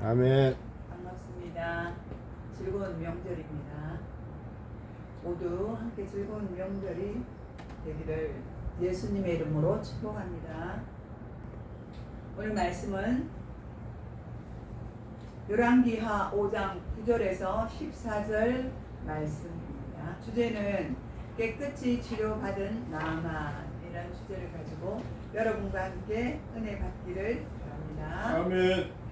아멘. 반갑습니다. 즐거운 명절입니다. 모두 함께 즐거운 명절이 되기를 예수님의 이름으로 축복합니다. 오늘 말씀은 열왕기하 5장 9절에서 14절 말씀입니다. 주제는 깨끗이 치료받은 나아만이라는 주제를 가지고 여러분과 함께 은혜 받기를 바랍니다. 아멘.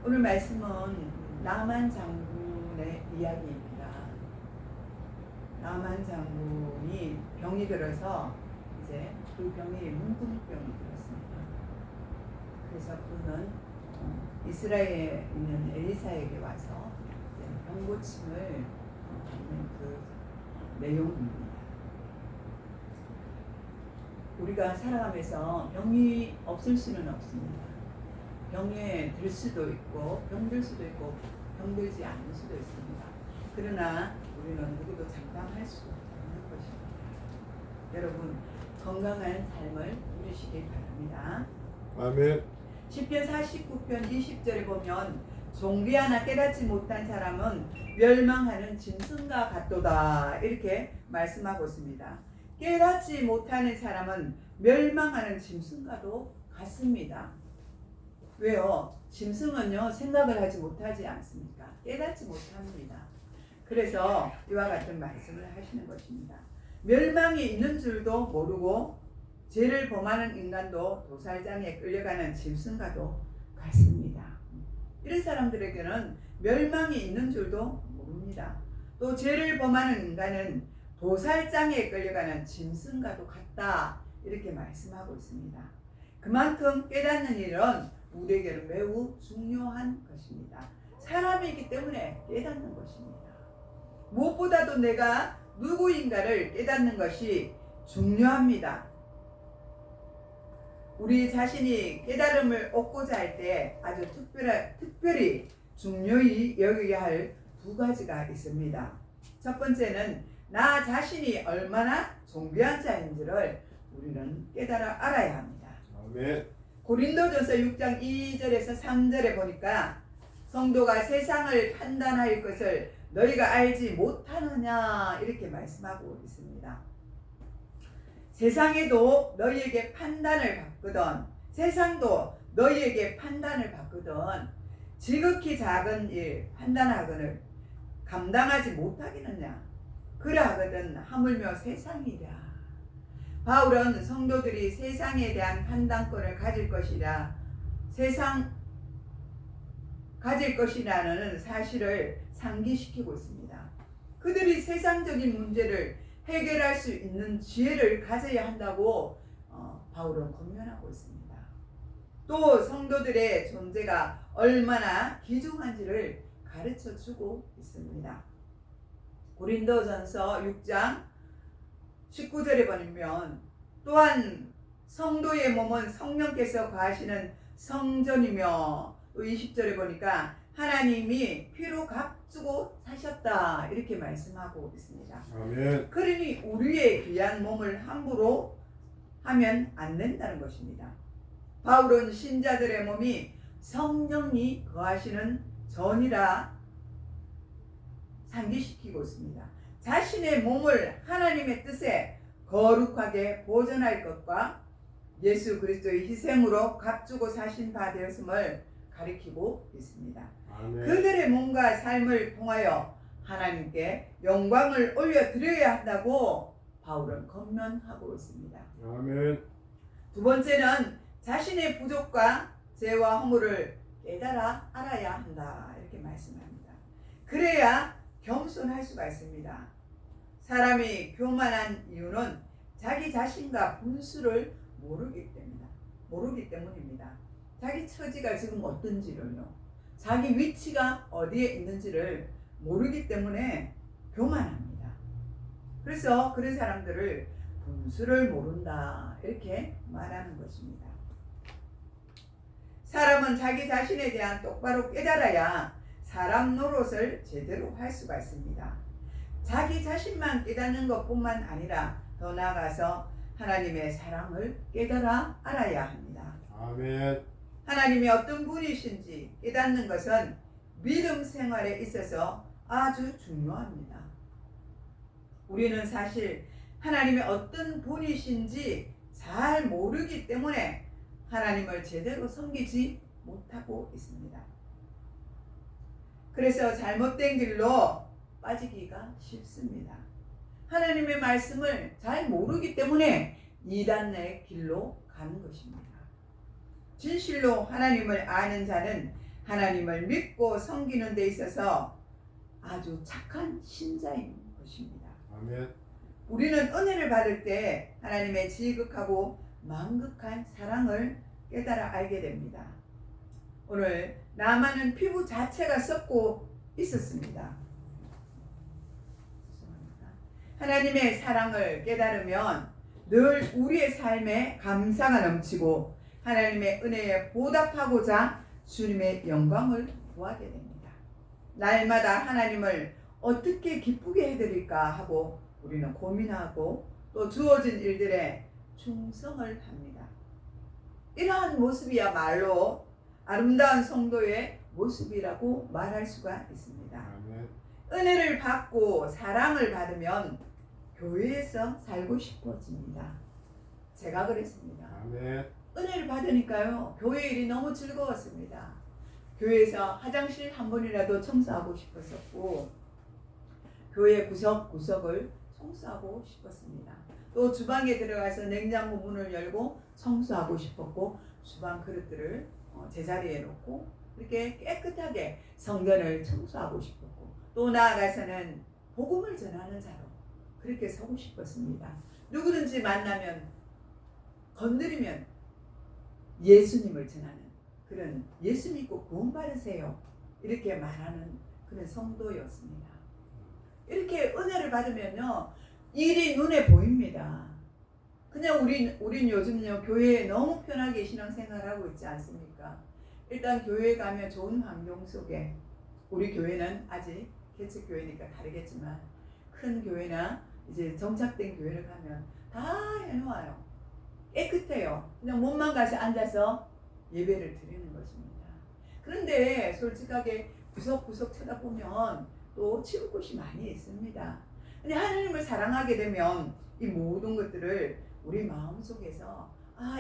오늘 말씀은 나만 장군의 이야기입니다. 나만 장군이 병이 들어서 이제 그 병이 문둥병이 들었습니다. 그래서 그는 이스라엘에 있는 엘리사에게 와서 병 고침을 받는 그 내용입니다. 우리가 살아가면서 병이 없을 수는 없습니다. 병에 들 수도 있고 병들 수도 있고 병들지 않을 수도 있습니다. 그러나 우리는 누구도 장담할 수 없는 것입니다. 여러분 건강한 삶을 누리시길 바랍니다. 아멘. 시편 49편 20절에 보면 종기 하나 깨닫지 못한 사람은 멸망하는 짐승과 같도다 이렇게 말씀하고 있습니다. 깨닫지 못하는 사람은 멸망하는 짐승과도 같습니다. 왜요? 짐승은요 생각을 하지 못하지 않습니까? 깨닫지 못합니다. 그래서 이와 같은 말씀을 하시는 것입니다. 멸망이 있는 줄도 모르고 죄를 범하는 인간도 도살장에 끌려가는 짐승과도 같습니다. 이런 사람들에게는 멸망이 있는 줄도 모릅니다. 또 죄를 범하는 인간은 도살장에 끌려가는 짐승과도 같다 이렇게 말씀하고 있습니다. 그만큼 깨닫는 일은 우리에게는 매우 중요한 것입니다. 사람이기 때문에 깨닫는 것입니다. 무엇보다도 내가 누구인가를 깨닫는 것이 중요합니다. 우리 자신이 깨달음을 얻고자 할 때 아주 특별히 중요히 여겨야 할 두 가지가 있습니다. 첫 번째는 나 자신이 얼마나 존귀한 자인지를 우리는 깨달아 알아야 합니다. 아멘. 고린도전서 6장 2절에서 3절에 보니까 성도가 세상을 판단할 것을 너희가 알지 못하느냐 이렇게 말씀하고 있습니다. 세상에도 너희에게 판단을 받거든 세상도 너희에게 판단을 받거든 지극히 작은 일 판단하거늘 감당하지 못하겠느냐 그러하거든 하물며 세상이랴. 바울은 성도들이 세상에 대한 판단권을 가질 것이라는 사실을 상기시키고 있습니다. 그들이 세상적인 문제를 해결할 수 있는 지혜를 가져야 한다고 바울은 권면하고 있습니다. 또 성도들의 존재가 얼마나 귀중한지를 가르쳐주고 있습니다. 고린도전서 6장 19절에 보면 또한 성도의 몸은 성령께서 거하시는 성전이며 20절에 보니까 하나님이 피로 값주고 사셨다 이렇게 말씀하고 있습니다. 아멘. 그러니 우리의 귀한 몸을 함부로 하면 안 된다는 것입니다. 바울은 신자들의 몸이 성령이 거하시는 전이라 상기시키고 있습니다. 자신의 몸을 하나님의 뜻에 거룩하게 보존할 것과 예수 그리스도의 희생으로 값주고 사신 바 되었음을 가리키고 있습니다. 아멘. 그들의 몸과 삶을 통하여 하나님께 영광을 올려드려야 한다고 바울은 권면하고 있습니다. 아멘. 두 번째는 자신의 부족과 죄와 허물을 깨달아 알아야 한다 이렇게 말씀합니다. 그래야 겸손할 수가 있습니다. 사람이 교만한 이유는 자기 자신과 분수를 모르기 때문입니다. 자기 처지가 지금 어떤지를요, 자기 위치가 어디에 있는지를 모르기 때문에 교만합니다. 그래서 그런 사람들을 분수를 모른다 이렇게 말하는 것입니다. 사람은 자기 자신에 대한 똑바로 깨달아야 사람 노릇을 제대로 할 수가 있습니다. 자기 자신만 깨닫는 것뿐만 아니라 더 나아가서 하나님의 사랑을 깨달아 알아야 합니다. 아멘. 하나님이 어떤 분이신지 깨닫는 것은 믿음 생활에 있어서 아주 중요합니다. 우리는 사실 하나님이 어떤 분이신지 잘 모르기 때문에 하나님을 제대로 섬기지 못하고 있습니다. 그래서 잘못된 길로 빠지기가 쉽습니다. 하나님의 말씀을 잘 모르기 때문에 이단의 길로 가는 것입니다. 진실로 하나님을 아는 자는 하나님을 믿고 섬기는 데 있어서 아주 착한 신자인 것입니다. 아멘. 우리는 은혜를 받을 때 하나님의 지극하고 만극한 사랑을 깨달아 알게 됩니다. 오늘 나만은 피부 자체가 썩고 있었습니다. 하나님의 사랑을 깨달으면 늘 우리의 삶에 감사가 넘치고 하나님의 은혜에 보답하고자 주님의 영광을 구하게 됩니다. 날마다 하나님을 어떻게 기쁘게 해드릴까 하고 우리는 고민하고 또 주어진 일들에 충성을 합니다. 이러한 모습이야말로 아름다운 성도의 모습이라고 말할 수가 있습니다. 아멘. 은혜를 받고 사랑을 받으면 교회에서 살고 싶어집니다. 제가 그랬습니다. 아멘. 은혜를 받으니까요, 교회 일이 너무 즐거웠습니다. 교회에서 화장실 한 번이라도 청소하고 싶었었고, 교회 구석구석을 청소하고 싶었습니다. 또 주방에 들어가서 냉장고 문을 열고 청소하고 싶었고, 주방 그릇들을 제자리에 놓고 이렇게 깨끗하게 성전을 청소하고 싶었고, 또 나아가서는 복음을 전하는 자로 그렇게 서고 싶었습니다. 누구든지 만나면 건드리면 예수님을 전하는 그런 예수 믿고 구원 받으세요 이렇게 말하는 그런 성도였습니다. 이렇게 은혜를 받으면요, 일이 눈에 보입니다. 그냥 우린 요즘요 교회에 너무 편하게 신앙생활하고 있지 않습니까? 일단 교회에 가면 좋은 환경 속에, 우리 교회는 아직 개척교회니까 다르겠지만 큰 교회나 이제 정착된 교회를 가면 다 해놓아요. 깨끗해요. 그냥 몸만 가서 앉아서 예배를 드리는 것입니다. 그런데 솔직하게 구석구석 쳐다보면 또 치울 곳이 많이 있습니다. 근데 하나님을 사랑하게 되면 이 모든 것들을 우리 마음속에서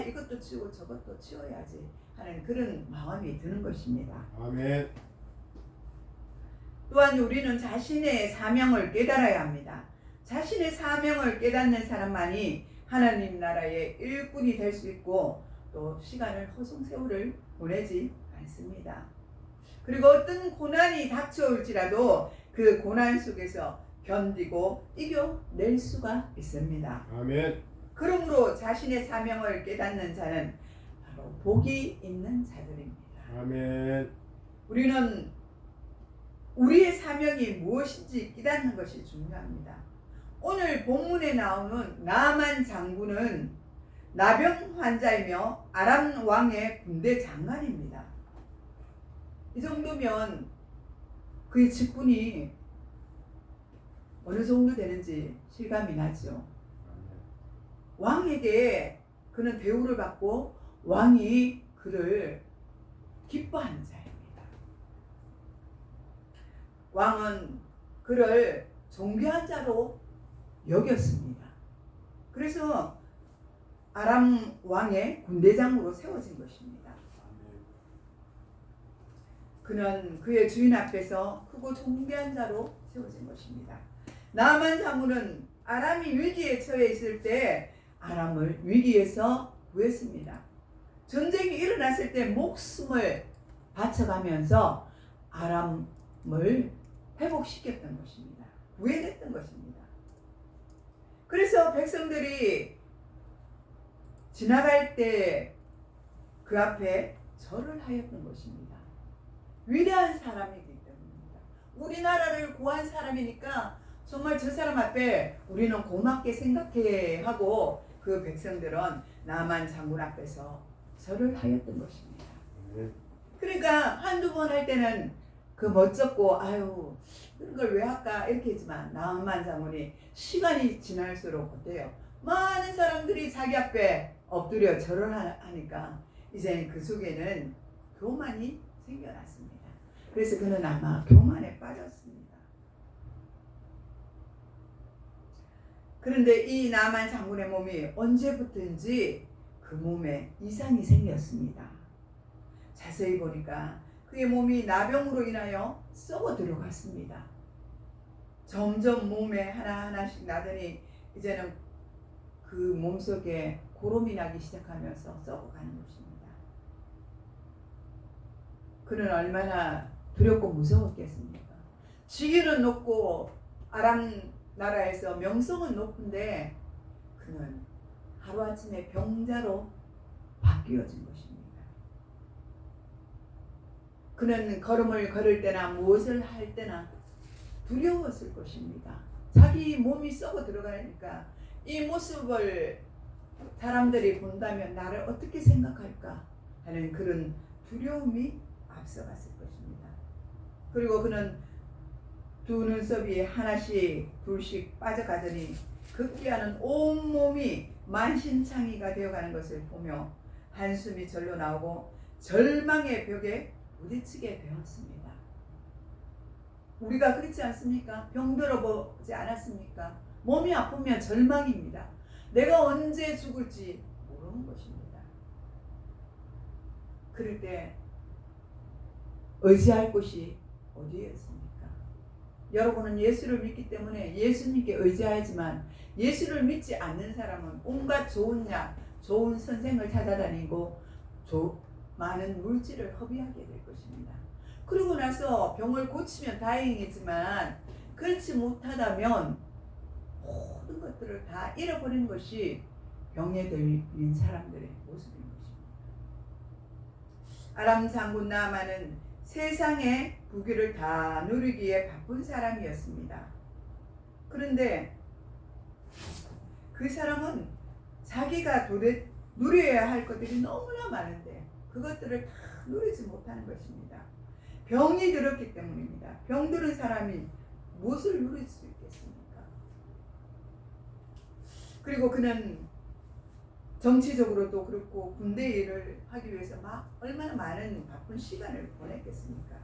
이것도 치우고 저것도 치워야지 하는 그런 마음이 드는 것입니다. 아멘. 또한 우리는 자신의 사명을 깨달아야 합니다. 자신의 사명을 깨닫는 사람만이 하나님 나라의 일꾼이 될 수 있고 또 시간을 허송세월을 보내지 않습니다. 그리고 어떤 고난이 닥쳐올지라도 그 고난 속에서 견디고 이겨낼 수가 있습니다. 아멘. 그러므로 자신의 사명을 깨닫는 자는 바로 복이 있는 자들입니다. 아멘. 우리는 우리의 사명이 무엇인지 깨닫는 것이 중요합니다. 오늘 본문에 나오는 나만 장군은 나병 환자이며 아람 왕의 군대 장관입니다. 이 정도면 그의 직분이 어느 정도 되는지 실감이 나죠. 왕에게 그는 대우를 받고 왕이 그를 기뻐하는 자입니다. 왕은 그를 존귀한 자로 여겼습니다. 그래서 아람 왕의 군대장으로 세워진 것입니다. 그는 그의 주인 앞에서 크고 존귀한 자로 세워진 것입니다. 나만 장군은 아람이 위기에 처해 있을 때 아람을 위기에서 구했습니다. 전쟁이 일어났을 때 목숨을 바쳐가면서 아람을 회복시켰던 것입니다. 구해냈던 것입니다. 그래서 백성들이 지나갈 때 그 앞에 절을 하였던 것입니다. 위대한 사람이기 때문입니다. 우리나라를 구한 사람이니까 정말 저 사람 앞에 우리는 고맙게 생각해 하고 그 백성들은 나만 장군 앞에서 절을 하였던 것입니다. 그러니까 한두 번 할 때는 그 멋졌고 그런 걸 왜 할까 이렇게 했지만 나만 장군이 시간이 지날수록 어때요? 많은 사람들이 자기 앞에 엎드려 절을 하니까 이제 그 속에는 교만이 생겨났습니다. 그래서 그는 아마 교만에 빠졌습니다. 그런데 이 나만 장군의 몸이 언제부터인지 그 몸에 이상이 생겼습니다. 자세히 보니까 그의 몸이 나병으로 인하여 썩어 들어갔습니다. 점점 몸에 하나하나씩 나더니 이제는 그 몸속에 고름이 나기 시작하면서 썩어가는 것입니다. 그는 얼마나 두렵고 무서웠겠습니까? 지위는 높고 아람 나라에서 명성은 높은데 그는 하루아침에 병자로 바뀌어진 것입니다. 그는 걸음을 걸을 때나 무엇을 할 때나 두려웠을 것입니다. 자기 몸이 썩어 들어가니까 이 모습을 사람들이 본다면 나를 어떻게 생각할까 하는 그런 두려움이 앞서갔을 것입니다. 그리고 그는 두 눈썹이 하나씩 둘씩 빠져가더니 급기야는 온몸이 만신창이가 되어가는 것을 보며 한숨이 절로 나오고 절망의 벽에 부딪히게 되었습니다. 우리가 그렇지 않습니까? 병들어보지 않았습니까? 몸이 아프면 절망입니다. 내가 언제 죽을지 모르는 것입니다. 그럴 때 의지할 곳이 어디였습니까? 여러분은 예수를 믿기 때문에 예수님께 의지하지만 예수를 믿지 않는 사람은 온갖 좋은 약, 좋은 선생을 찾아다니고 많은 물질을 허비하게 될 것입니다. 그러고 나서 병을 고치면 다행이지만 그렇지 못하다면 모든 것들을 다 잃어버린 것이 병에 들린 사람들의 모습인 것입니다. 아람 장군 나아만은 세상의 부귀를 다 누리기에 바쁜 사람이었습니다. 그런데 그 사람은 자기가 누려야 할 것들이 너무나 많은데 그것들을 다 누리지 못하는 것입니다. 병이 들었기 때문입니다. 병들은 사람이 무엇을 누릴 수 있겠습니까? 그리고 그는 정치적으로도 그렇고 군대 일을 하기 위해서 얼마나 많은 바쁜 시간을 보냈겠습니까?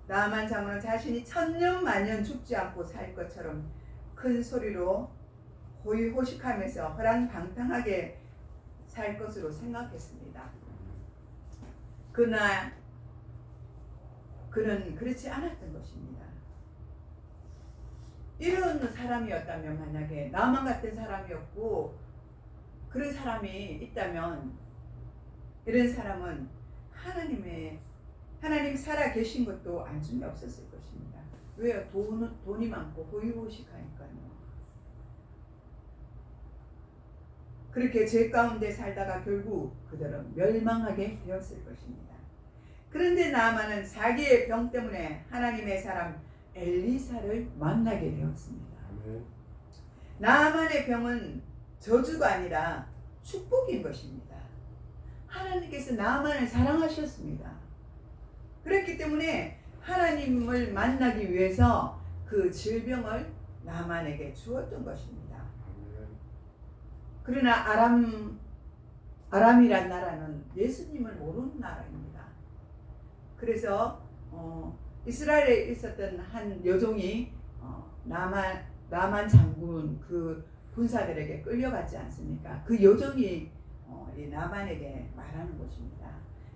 나아만 장군은 자신이 천년 만년 죽지 않고 살 것처럼 큰 소리로 호의호식하면서 허랑방탕하게 살 것으로 생각했습니다. 그러나 그는 그렇지 않았던 것입니다. 이런 사람이었다면 만약에 나만 같은 사람이었고 그런 사람이 있다면 이런 사람은 하나님 살아 계신 것도 안중에 없었을 것입니다. 왜요? 돈이 많고 호의호식하니까요. 그렇게 죄 가운데 살다가 결국 그들은 멸망하게 되었을 것입니다. 그런데 나아만은 자기의 병 때문에 하나님의 사람 엘리사를 만나게 되었습니다. 나아만의 병은 저주가 아니라 축복인 것입니다. 하나님께서 나아만을 사랑하셨습니다. 그렇기 때문에 하나님을 만나기 위해서 그 질병을 나아만에게 주었던 것입니다. 그러나 아람이란 나라는 예수님을 모르는 나라입니다. 그래서 이스라엘에 있었던 한 여종이 나만 장군 그 군사들에게 끌려갔지 않습니까? 그 여종이 이 나만에게 말하는 것입니다.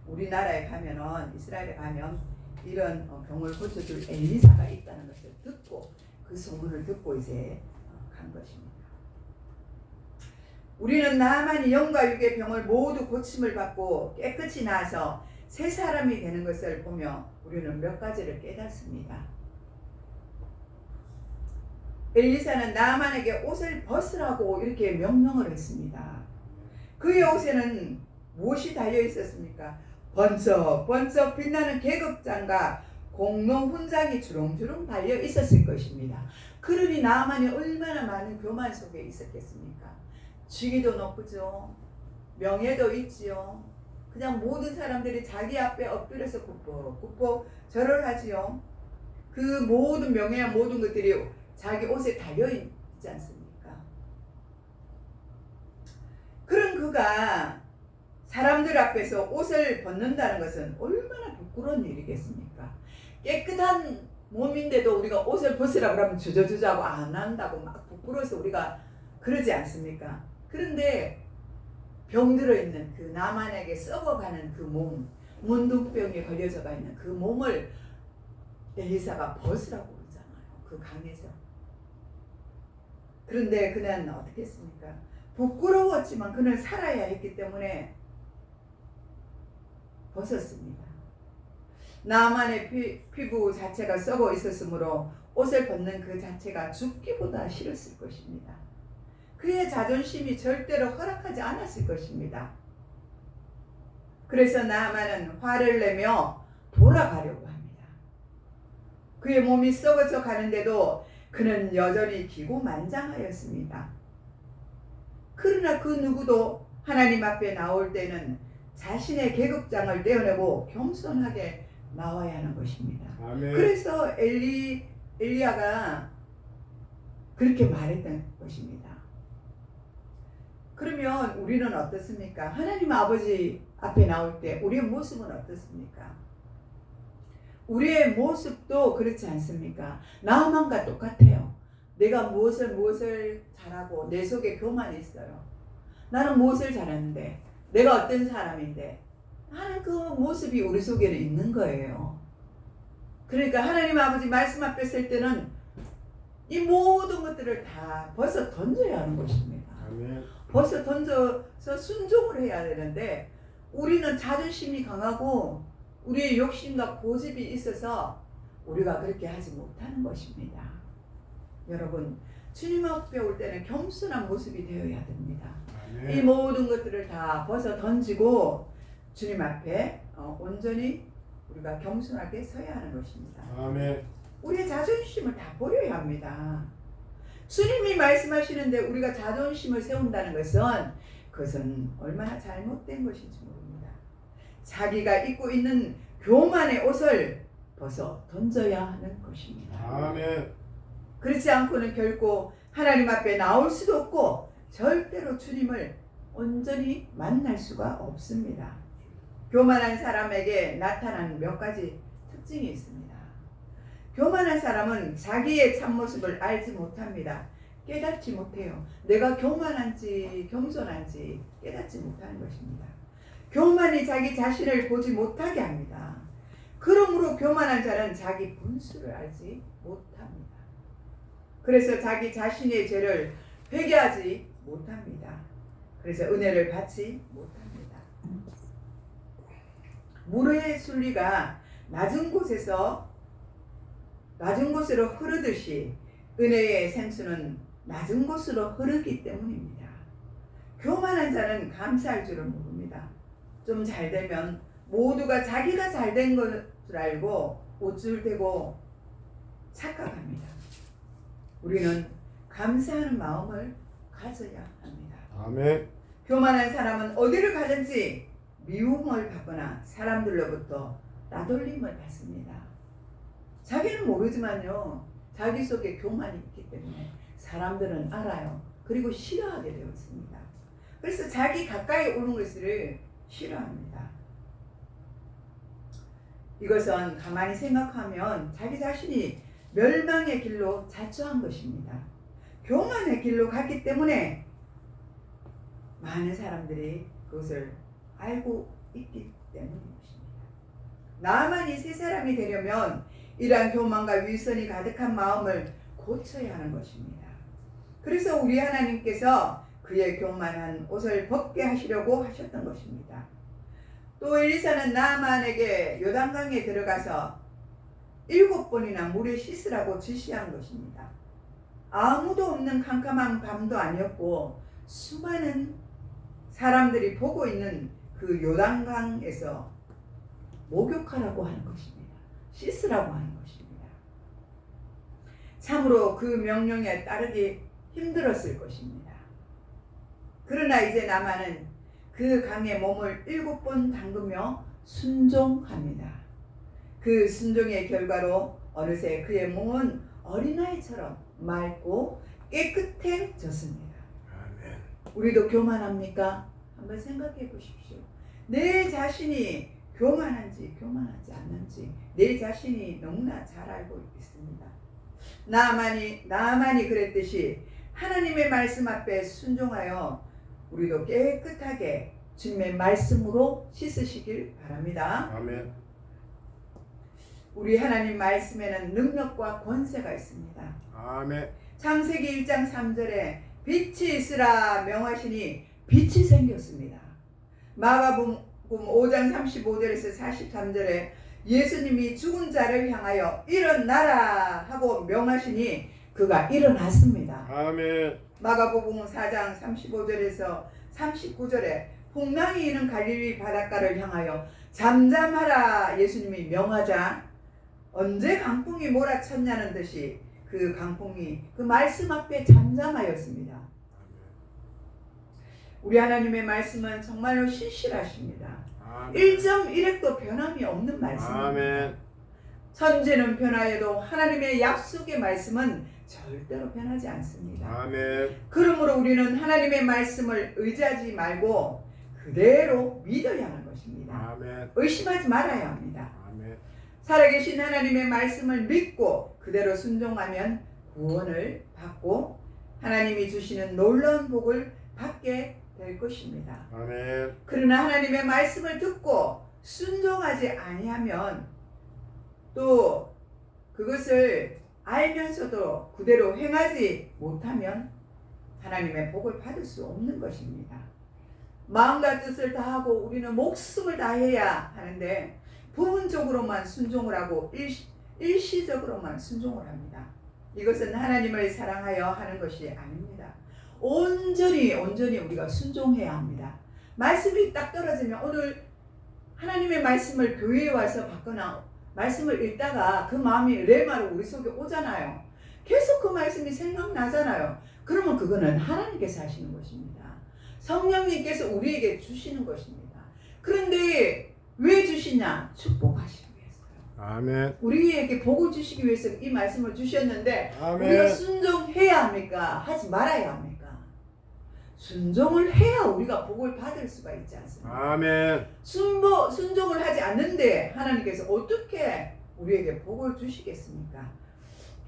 우리나라에 가면은 이스라엘에 가면 이런 병을 고쳐줄 엘리사가 있다는 것을 듣고 그 소문을 듣고 이제 간 것입니다. 우리는 나만이 영과 육의 병을 모두 고침을 받고 깨끗이 나아서 새 사람이 되는 것을 보며 우리는 몇 가지를 깨닫습니다. 엘리사는 나만에게 옷을 벗으라고 이렇게 명령을 했습니다. 그의 옷에는 무엇이 달려 있었습니까? 번쩍번쩍 빛나는 계급장과 공룡 훈장이 주렁주렁 달려 있었을 것입니다. 그러니 나만이 얼마나 많은 교만 속에 있었겠습니까? 직위도 높죠. 명예도 있지요. 그냥 모든 사람들이 자기 앞에 엎드려서 굽고 절을 하지요. 그 모든 명예와 모든 것들이 자기 옷에 달려있지 않습니까? 그런 그가 사람들 앞에서 옷을 벗는다는 것은 얼마나 부끄러운 일이겠습니까? 깨끗한 몸인데도 우리가 옷을 벗으라 그러면 주저주저하고 안 한다고 막 부끄러워서 우리가 그러지 않습니까? 그런데 병들어 있는 그 나만에게 썩어가는 그 몸, 문둥병에 걸려져가 있는 그 몸을 엘리사가 벗으라고 그러잖아요. 그 강에서. 그런데 그는 어떻게 했습니까? 부끄러웠지만 그는 살아야 했기 때문에 벗었습니다. 나만의 피부 자체가 썩어 있었으므로 옷을 벗는 그 자체가 죽기보다 싫었을 것입니다. 그의 자존심이 절대로 허락하지 않았을 것입니다. 그래서 나만은 화를 내며 돌아가려고 합니다. 그의 몸이 썩어져 가는데도 그는 여전히 기고만장하였습니다. 그러나 그 누구도 하나님 앞에 나올 때는 자신의 계급장을 떼어내고 겸손하게 나와야 하는 것입니다. 아멘. 그래서 엘리야가 그렇게 말했던 것입니다. 그러면 우리는 어떻습니까? 하나님 아버지 앞에 나올 때 우리의 모습은 어떻습니까? 우리의 모습도 그렇지 않습니까? 나만과 똑같아요. 내가 무엇을 잘하고 내 속에 교만이 있어요. 나는 무엇을 잘하는데 내가 어떤 사람인데 하는 그 모습이 우리 속에 있는 거예요. 그러니까 하나님 아버지 말씀 앞에 설 때는 이 모든 것들을 다 벗어 던져야 하는 것입니다. 아멘. 벗어 던져서 순종을 해야 되는데 우리는 자존심이 강하고 우리의 욕심과 고집이 있어서 우리가 그렇게 하지 못하는 것입니다. 여러분, 주님 앞에 올 때는 겸손한 모습이 되어야 됩니다. 아멘. 이 모든 것들을 다 벗어 던지고 주님 앞에 온전히 우리가 겸손하게 서야 하는 것입니다. 아멘. 우리의 자존심을 다 버려야 합니다. 주님이 말씀하시는데 우리가 자존심을 세운다는 것은 그것은 얼마나 잘못된 것인지 모릅니다. 자기가 입고 있는 교만의 옷을 벗어 던져야 하는 것입니다. 아멘. 그렇지 않고는 결코 하나님 앞에 나올 수도 없고 절대로 주님을 온전히 만날 수가 없습니다. 교만한 사람에게 나타나는 몇 가지 특징이 있습니다. 교만한 사람은 자기의 참모습을 알지 못합니다. 깨닫지 못해요. 내가 교만한지 겸손한지 깨닫지 못하는 것입니다. 교만이 자기 자신을 보지 못하게 합니다. 그러므로 교만한 자는 자기 분수를 알지 못합니다. 그래서 자기 자신의 죄를 회개하지 못합니다. 그래서 은혜를 받지 못합니다. 물의 순리가 낮은 곳으로 흐르듯이 은혜의 생수는 낮은 곳으로 흐르기 때문입니다. 교만한 자는 감사할 줄은 모릅니다. 좀 잘되면 모두가 자기가 잘된 줄 알고 우쭐대고 착각합니다. 우리는 감사하는 마음을 가져야 합니다. 아멘. 교만한 사람은 어디를 가든지 미움을 받거나 사람들로부터 따돌림을 받습니다. 자기는 모르지만요, 자기 속에 교만이 있기 때문에 사람들은 알아요. 그리고 싫어하게 되어 있습니다. 그래서 자기 가까이 오는 것을 싫어합니다. 이것은 가만히 생각하면 자기 자신이 멸망의 길로 자초한 것입니다. 교만의 길로 갔기 때문에 많은 사람들이 그것을 알고 있기 때문인 것입니다. 나만이 새 사람이 되려면 이러한 교만과 위선이 가득한 마음을 고쳐야 하는 것입니다. 그래서 우리 하나님께서 그의 교만한 옷을 벗게 하시려고 하셨던 것입니다. 또 엘리사는 나만에게 요단강에 들어가서 7번이나 물에 씻으라고 지시한 것입니다. 아무도 없는 캄캄한 밤도 아니었고 수많은 사람들이 보고 있는 그 요단강에서 목욕하라고 하는 것입니다. 씻으라고 하는 것입니다. 참으로 그 명령에 따르기 힘들었을 것입니다. 그러나 이제 나만은 그 강에 몸을 7번 담그며 순종합니다. 그 순종의 결과로 어느새 그의 몸은 어린아이처럼 맑고 깨끗해졌습니다. 아멘. 우리도 교만합니까? 한번 생각해 보십시오. 내 자신이 교만한지 교만하지 않는지 내 자신이 너무나 잘 알고 있습니다. 나만이 그랬듯이 하나님의 말씀 앞에 순종하여 우리도 깨끗하게 주님의 말씀으로 씻으시길 바랍니다. 아멘. 우리 하나님 말씀에는 능력과 권세가 있습니다. 아멘. 창세기 1장 3절에 빛이 있으라 명하시니 빛이 생겼습니다. 마가복음 5장 35절에서 43절에 예수님이 죽은 자를 향하여 일어나라 하고 명하시니 그가 일어났습니다. 아멘. 마가복음 4장 35절에서 39절에 풍랑이 있는 갈릴리 바닷가를 향하여 잠잠하라 예수님이 명하자 언제 강풍이 몰아쳤냐는 듯이 그 강풍이 그 말씀 앞에 잠잠하였습니다. 우리 하나님의 말씀은 정말로 신실하십니다. 아멘. 1.1핵도 변함이 없는 말씀입니다. 아멘. 천지는 변화해도 하나님의 약속의 말씀은 절대로 변하지 않습니다. 아멘. 그러므로 우리는 하나님의 말씀을 의지하지 말고 그대로 믿어야 하는 것입니다. 아멘. 의심하지 말아야 합니다. 아멘. 살아계신 하나님의 말씀을 믿고 그대로 순종하면 구원을 받고 하나님이 주시는 놀라운 복을 받게 될 것입니다. 아멘. 그러나 하나님의 말씀을 듣고 순종하지 아니하면 또 그것을 알면서도 그대로 행하지 못하면 하나님의 복을 받을 수 없는 것입니다. 마음과 뜻을 다하고 우리는 목숨을 다해야 하는데 부분적으로만 순종을 하고 일시적으로만 순종을 합니다. 이것은 하나님을 사랑하여 하는 것이 아닙니다. 온전히 우리가 순종해야 합니다. 말씀이 딱 떨어지면 오늘 하나님의 말씀을 교회에 와서 받거나 말씀을 읽다가 그 마음이 레마로 우리 속에 오잖아요. 계속 그 말씀이 생각나잖아요. 그러면 그거는 하나님께서 하시는 것입니다. 성령님께서 우리에게 주시는 것입니다. 그런데 왜 주시냐? 축복하시기 위해서요. 아멘. 우리에게 복을 주시기 위해서 이 말씀을 주셨는데 아멘. 우리가 순종해야 합니까? 하지 말아야 합니까? 순종을 해야 우리가 복을 받을 수가 있지 않습니까? 아멘. 순종을 하지 않는데 하나님께서 어떻게 우리에게 복을 주시겠습니까?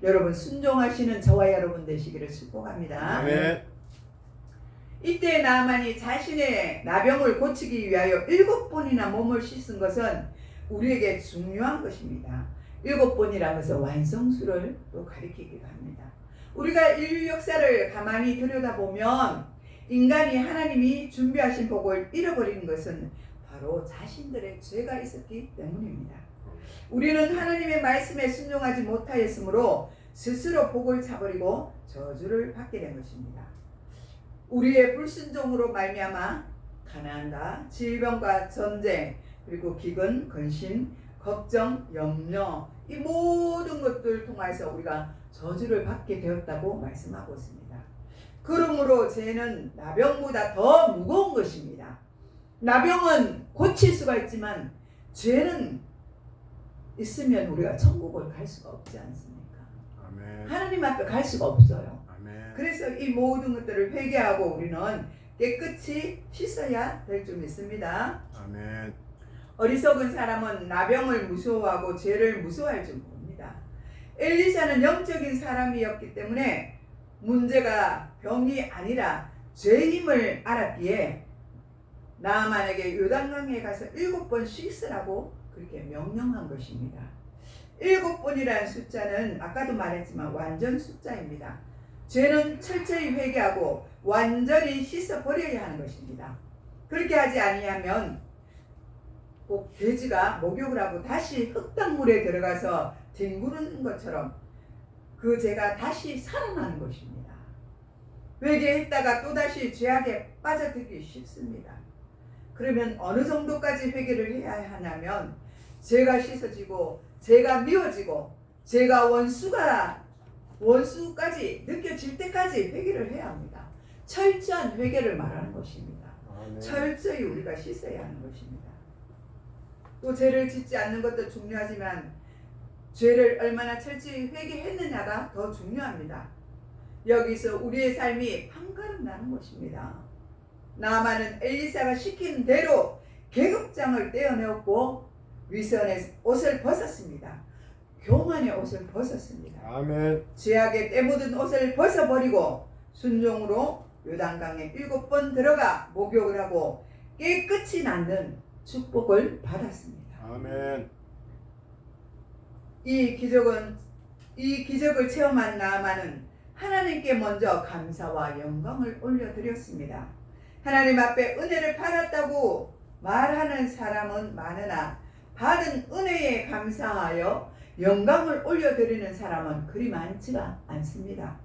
여러분 순종하시는 저와 여러분 되시기를 축복합니다. 아멘. 이때 나만이 자신의 나병을 고치기 위하여 7번이나 몸을 씻은 것은 우리에게 중요한 것입니다. 7번이라는 것은 완성수를 또 가리키기도 합니다. 우리가 인류 역사를 가만히 들여다보면 인간이 하나님이 준비하신 복을 잃어버린 것은 바로 자신들의 죄가 있었기 때문입니다. 우리는 하나님의 말씀에 순종하지 못하였으므로 스스로 복을 차버리고 저주를 받게 된 것입니다. 우리의 불순종으로 말미암아 가난과 질병과 전쟁 그리고 기근, 근심, 걱정, 염려 이 모든 것들 통해서 우리가 저주를 받게 되었다고 말씀하고 있습니다. 그러므로 죄는 나병보다 더 무거운 것입니다. 나병은 고칠 수가 있지만 죄는 있으면 우리가 천국을 갈 수가 없지 않습니까? 아멘. 하나님 앞에 갈 수가 없어요. 아멘. 그래서 이 모든 것들을 회개하고 우리는 깨끗이 씻어야 될 줄 믿습니다. 아멘. 어리석은 사람은 나병을 무서워하고 죄를 무서워할 줄 모릅니다. 엘리사는 영적인 사람이었기 때문에 문제가 병이 아니라 죄임을 알았기에 나아만에게 요단강에 가서 7번 씻으라고 그렇게 명령한 것입니다. 7번이라는 숫자는 아까도 말했지만 완전 숫자입니다. 죄는 철저히 회개하고 완전히 씻어버려야 하는 것입니다. 그렇게 하지 아니하면 꼭 돼지가 목욕을 하고 다시 흙탕물에 들어가서 뒹구는 것처럼 그 죄가 다시 살아나는 것입니다. 회개했다가 또다시 죄악에 빠져들기 쉽습니다. 그러면 어느 정도까지 회개를 해야 하냐면 죄가 씻어지고 죄가 미워지고 죄가 원수까지 느껴질 때까지 회개를 해야 합니다. 철저한 회개를 말하는 것입니다. 아멘. 철저히 우리가 씻어야 하는 것입니다. 또 죄를 짓지 않는 것도 중요하지만 죄를 얼마나 철저히 회개했느냐가 더 중요합니다. 여기서 우리의 삶이 판가름 나는 것입니다. 나아만은 엘리사가 시킨 대로 계급장을 떼어내었고 위선의 옷을 벗었습니다. 교만의 옷을 벗었습니다. 아멘. 죄악에 때묻은 옷을 벗어버리고 순종으로 요단강에 7번 들어가 목욕을 하고 깨끗이 낫는 축복을 받았습니다. 아멘. 이 기적을 체험한 나아만은 하나님께 먼저 감사와 영광을 올려드렸습니다. 하나님 앞에 은혜를 받았다고 말하는 사람은 많으나 받은 은혜에 감사하여 영광을 올려드리는 사람은 그리 많지가 않습니다.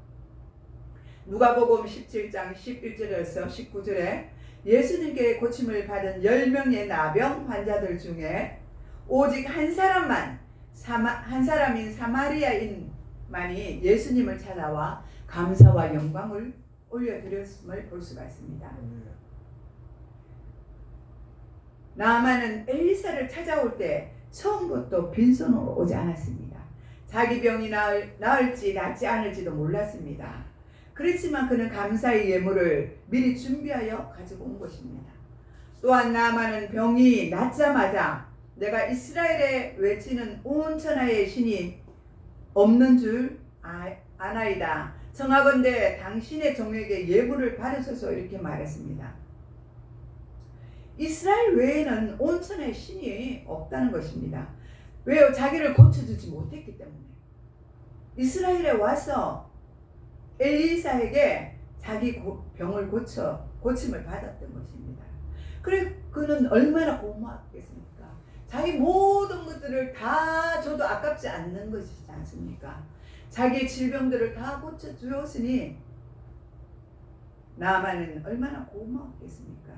누가복음 17장 11절에서 19절에 예수님께 고침을 받은 10명의 나병 환자들 중에 오직 한 사람인 사마리아인만이 예수님을 찾아와 감사와 영광을 올려드렸음을 볼 수가 있습니다. 나아만은 엘리사를 찾아올 때 처음부터 빈손으로 오지 않았습니다. 자기 병이 나을지 낫지 않을지도 몰랐습니다. 그렇지만 그는 감사의 예물을 미리 준비하여 가지고 온 것입니다. 또한 나아만은 병이 낫자마자 내가 이스라엘에 외치는 온 천하의 신이 없는 줄 아나이다. 청하건대 당신의 종에게 예물을 받으소서 이렇게 말했습니다. 이스라엘 외에는 온 천하의 신이 없다는 것입니다. 왜요? 자기를 고쳐주지 못했기 때문에. 이스라엘에 와서 엘리사에게 자기 병을 고침을 받았던 것입니다. 그래 그는 얼마나 고마웠겠습니까? 자기 모든 것들을 다 줘도 아깝지 않는 것이지 않습니까? 자기의 질병들을 다 고쳐주었으니 나아만은 얼마나 고마웠겠습니까?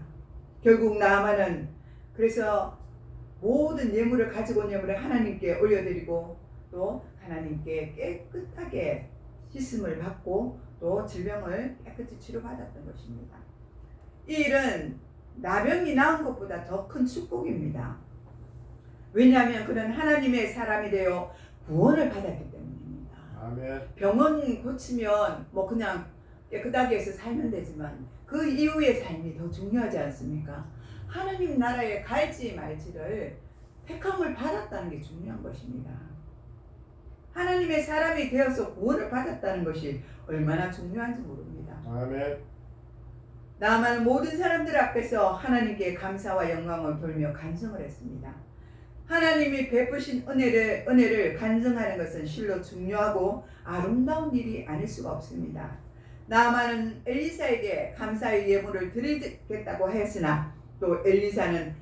결국 나아만은 그래서 모든 예물을 가지고 온 예물을 하나님께 올려드리고 또 하나님께 깨끗하게 씻음을 받고 또 질병을 깨끗이 치료받았던 것입니다. 이 일은 나병이 나은 것보다 더 큰 축복입니다. 왜냐하면 그는 하나님의 사람이 되어 구원을 받았기 때문입니다. 아멘. 병은 고치면 뭐 그냥 깨끗하게 해서 살면 되지만 그 이후의 삶이 더 중요하지 않습니까? 하나님 나라에 갈지 말지를 택함을 받았다는 게 중요한 것입니다. 하나님의 사람이 되어서 구원을 받았다는 것이 얼마나 중요한지 모릅니다. 아멘. 나아만은 모든 사람들 앞에서 하나님께 감사와 영광을 돌며 간증을 했습니다. 하나님이 베푸신 은혜를 간증하는 것은 실로 중요하고 아름다운 일이 아닐 수가 없습니다. 나아만은 엘리사에게 감사의 예물을 드리겠다고 했으나 또 엘리사는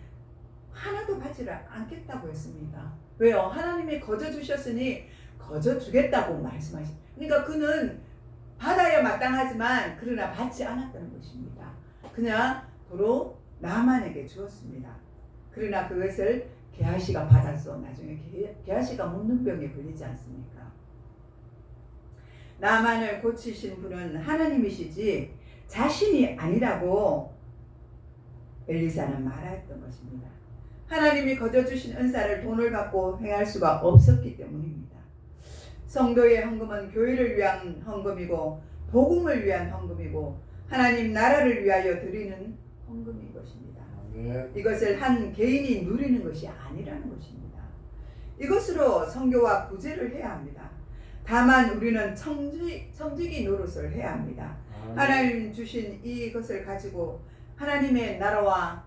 하나도 받지를 않겠다고 했습니다. 왜요? 하나님이 거저 주셨으니 거저 주겠다고 말씀하신. 그러니까 그는 받아야 마땅하지만 그러나 받지 않았다는 것입니다. 그냥 도로 나만에게 주었습니다. 그러나 그것을 게하시가 받아서 나중에 게하시가 묻는 병에 걸리지 않습니까? 나만을 고치신 분은 하나님이시지 자신이 아니라고 엘리사는 말했던 것입니다. 하나님이 거저 주신 은사를 돈을 받고 행할 수가 없었기 때문입니다. 성도의 헌금은 교회를 위한 헌금이고 복음을 위한 헌금이고 하나님 나라를 위하여 드리는 헌금인 것입니다. 아멘. 이것을 한 개인이 누리는 것이 아니라는 것입니다. 이것으로 선교와 구제를 해야 합니다. 다만 우리는 청지기 노릇을 해야 합니다. 아멘. 하나님 주신 이것을 가지고 하나님의 나라와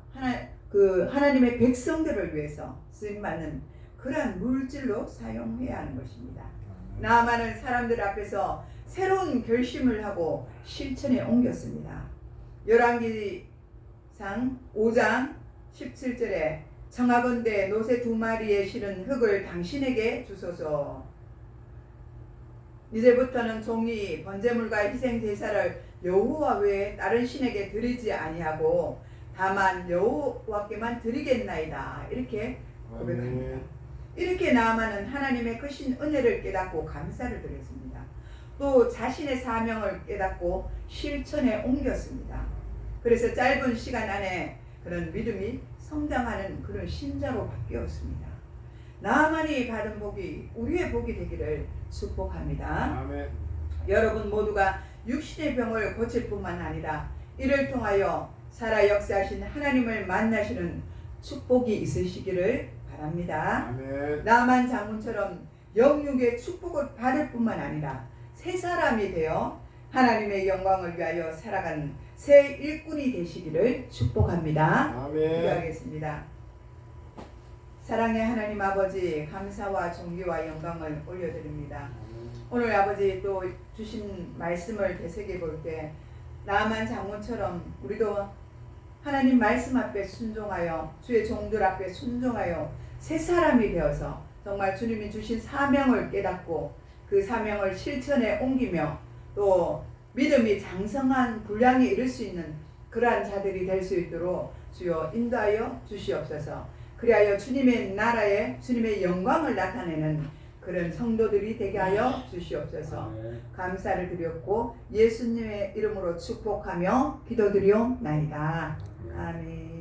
하나님의 백성들을 위해서 쓰임받는 그러한 물질로 사용해야 하는 것입니다. 나아만은 사람들 앞에서 새로운 결심을 하고 실천에 옮겼습니다. 열왕기상 5장 17절에 청하건대 노새 2마리에 실은 흙을 당신에게 주소서. 이제부터는 종이 번제물과 희생 제사를 여호와 외에 다른 신에게 드리지 아니하고 다만 여호와께만 드리겠나이다. 이렇게 고백합니다. 이렇게 나아만은 하나님의 크신 은혜를 깨닫고 감사를 드렸습니다. 또 자신의 사명을 깨닫고 실천에 옮겼습니다. 그래서 짧은 시간 안에 그런 믿음이 성장하는 그런 신자로 바뀌었습니다. 나아만이 받은 복이 우리의 복이 되기를 축복합니다. 아멘. 여러분 모두가 육신의 병을 고칠 뿐만 아니라 이를 통하여 살아 역사하신 하나님을 만나시는 축복이 있으시기를 바랍니다. 아멘. 나만 장군처럼 영육의 축복을 받을 뿐만 아니라 새 사람이 되어 하나님의 영광을 위하여 살아가는 새 일꾼이 되시기를 축복합니다. 아멘. 기도하겠습니다. 사랑의 하나님 아버지, 감사와 존귀와 영광을 올려드립니다. 오늘 아버지 또 주신 말씀을 되새겨 볼 때 나만 장군처럼 우리도 하나님 말씀 앞에 순종하여 주의 종들 앞에 순종하여 새 사람이 되어서 정말 주님이 주신 사명을 깨닫고 그 사명을 실천에 옮기며 또 믿음이 장성한 분량에 이를 수 있는 그러한 자들이 될 수 있도록 주여 인도하여 주시옵소서. 그리하여 주님의 나라에 주님의 영광을 나타내는 그런 성도들이 되게 하여 주시옵소서. 감사를 드렸고 예수님의 이름으로 축복하며 기도드리옵나이다. 아멘.